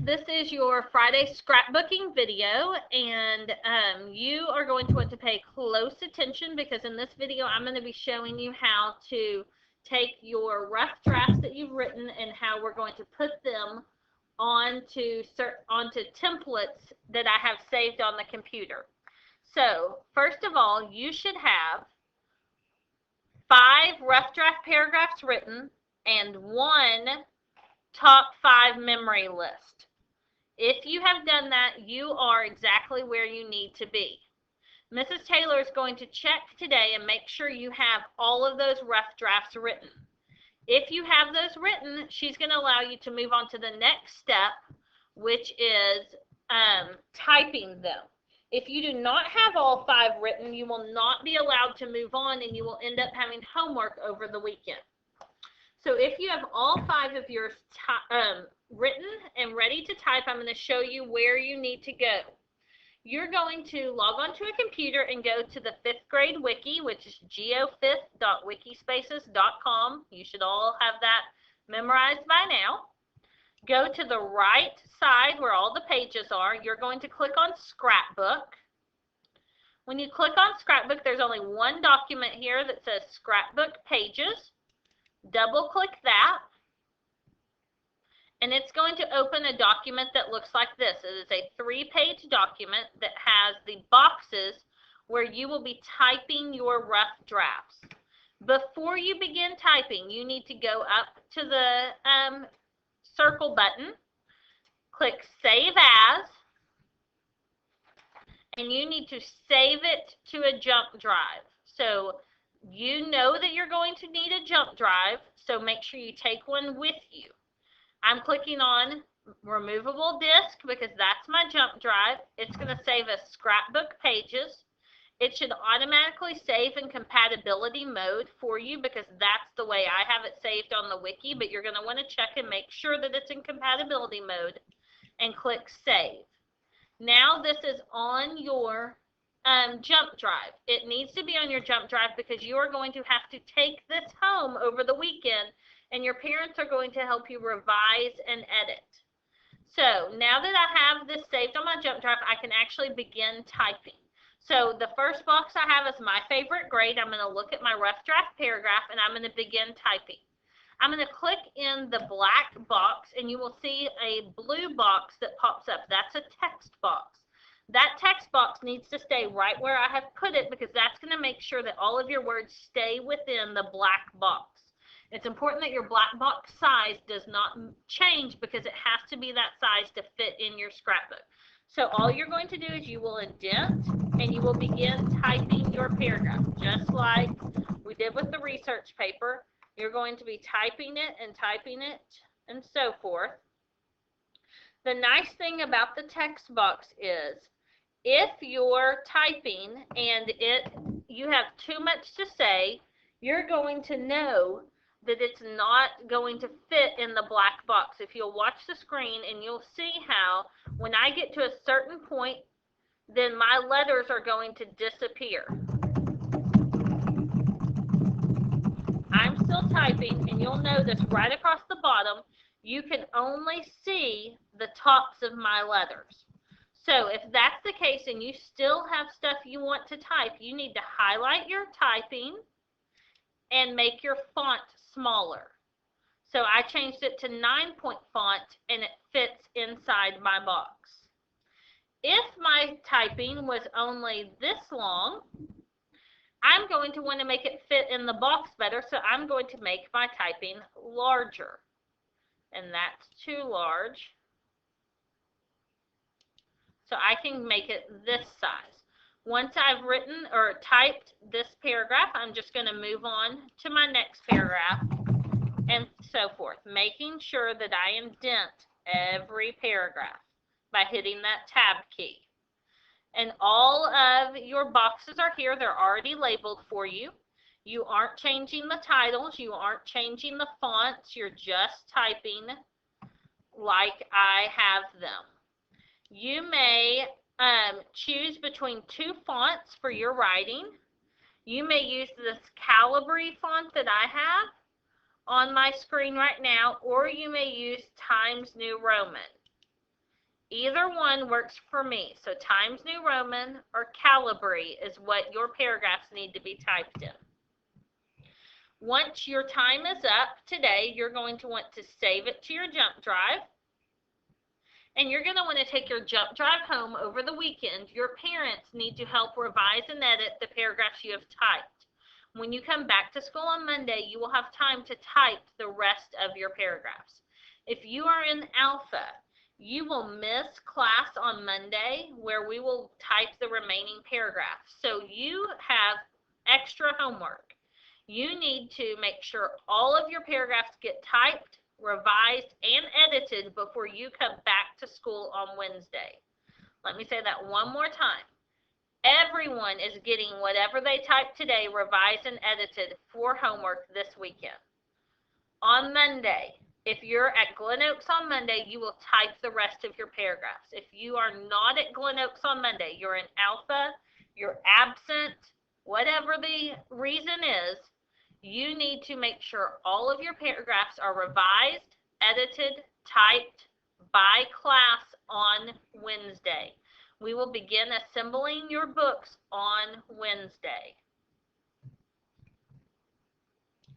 this is your Friday scrapbooking video, and you are going to want to pay close attention because in this video I'm going to be showing you how to take your rough drafts that you've written and how we're going to put them onto templates that I have saved on the computer. So, first of all, you should have 5 rough draft paragraphs written and 1 top 5 memory list. If you have done that, you are exactly where you need to be. Mrs. Taylor is going to check today and make sure you have all of those rough drafts written. If you have those written, she's going to allow you to move on to the next step, which is typing them. If you do not have all 5 written, you will not be allowed to move on and you will end up having homework over the weekend. So if you have all 5 of yours written and ready to type, I'm going to show you where you need to go. You're going to log onto a computer and go to the 5th grade wiki, which is geofifth.wikispaces.com. You should all have that memorized by now. Go to the right side where all the pages are. You're going to click on Scrapbook. When you click on Scrapbook, there's only one document here that says Scrapbook Pages. Double click that, and it's going to open a document that looks like this. It is a 3-page document that has the boxes where you will be typing your rough drafts. Before you begin typing, you need to go up to the circle button, click Save As, and you need to save it to a jump drive. So you know that you're going to need a jump drive, so make sure you take one with you. I'm clicking on Removable Disk because that's my jump drive. It's going to save as Scrapbook Pages. It should automatically save in compatibility mode for you because that's the way I have it saved on the wiki, but you're going to want to check and make sure that it's in compatibility mode and click Save. Now this is on your jump drive. It needs to be on your jump drive because you are going to have to take this home over the weekend and your parents are going to help you revise and edit. So now that I have this saved on my jump drive, I can actually begin typing. So the first box I have is my favorite grade. I'm going to look at my rough draft paragraph and I'm going to begin typing. I'm going to click in the black box and you will see a blue box that pops up. That's a text box. That text box needs to stay right where I have put it because that's going to make sure that all of your words stay within the black box. It's important that your black box size does not change because it has to be that size to fit in your scrapbook. So all you're going to do is you will indent and you will begin typing your paragraph, just like we did with the research paper. You're going to be typing it and so forth. The nice thing about the text box is if you're typing and you have too much to say, you're going to know that it's not going to fit in the black box. If you'll watch the screen and you'll see how when I get to a certain point, then my letters are going to disappear. I'm still typing and you'll notice right across the bottom, you can only see the tops of my letters. So if that's the case and you still have stuff you want to type, you need to highlight your typing and make your font smaller. So I changed it to 9-point font and it fits inside my box. If my typing was only this long, I'm going to want to make it fit in the box better, so I'm going to make my typing larger. And that's too large. So I can make it this size. Once I've written or typed this paragraph, I'm just going to move on to my next paragraph and so forth, making sure that I indent every paragraph by hitting that tab key. And all of your boxes are here. They're already labeled for you. You aren't changing the titles. You aren't changing the fonts. You're just typing like I have them. You may choose between 2 fonts for your writing. You may use this Calibri font that I have on my screen right now, or you may use Times New Roman. Either one works for me. So Times New Roman or Calibri is what your paragraphs need to be typed in. Once your time is up today, you're going to want to save it to your jump drive. And you're going to want to take your jump drive home over the weekend. Your parents need to help revise and edit the paragraphs you have typed. When you come back to school on Monday, you will have time to type the rest of your paragraphs. If you are in Alpha, you will miss class on Monday where we will type the remaining paragraphs. So you have extra homework. You need to make sure all of your paragraphs get typed, revised, and edited before you come back to school on Wednesday. Let me say that one more time. Everyone is getting whatever they typed today revised and edited for homework this weekend. On Monday, if you're at Glen Oaks on Monday, you will type the rest of your paragraphs. If you are not at Glen Oaks on Monday, you're in Alpha, you're absent, whatever the reason is, you need to make sure all of your paragraphs are revised, edited, typed by class on Wednesday. We will begin assembling your books on Wednesday.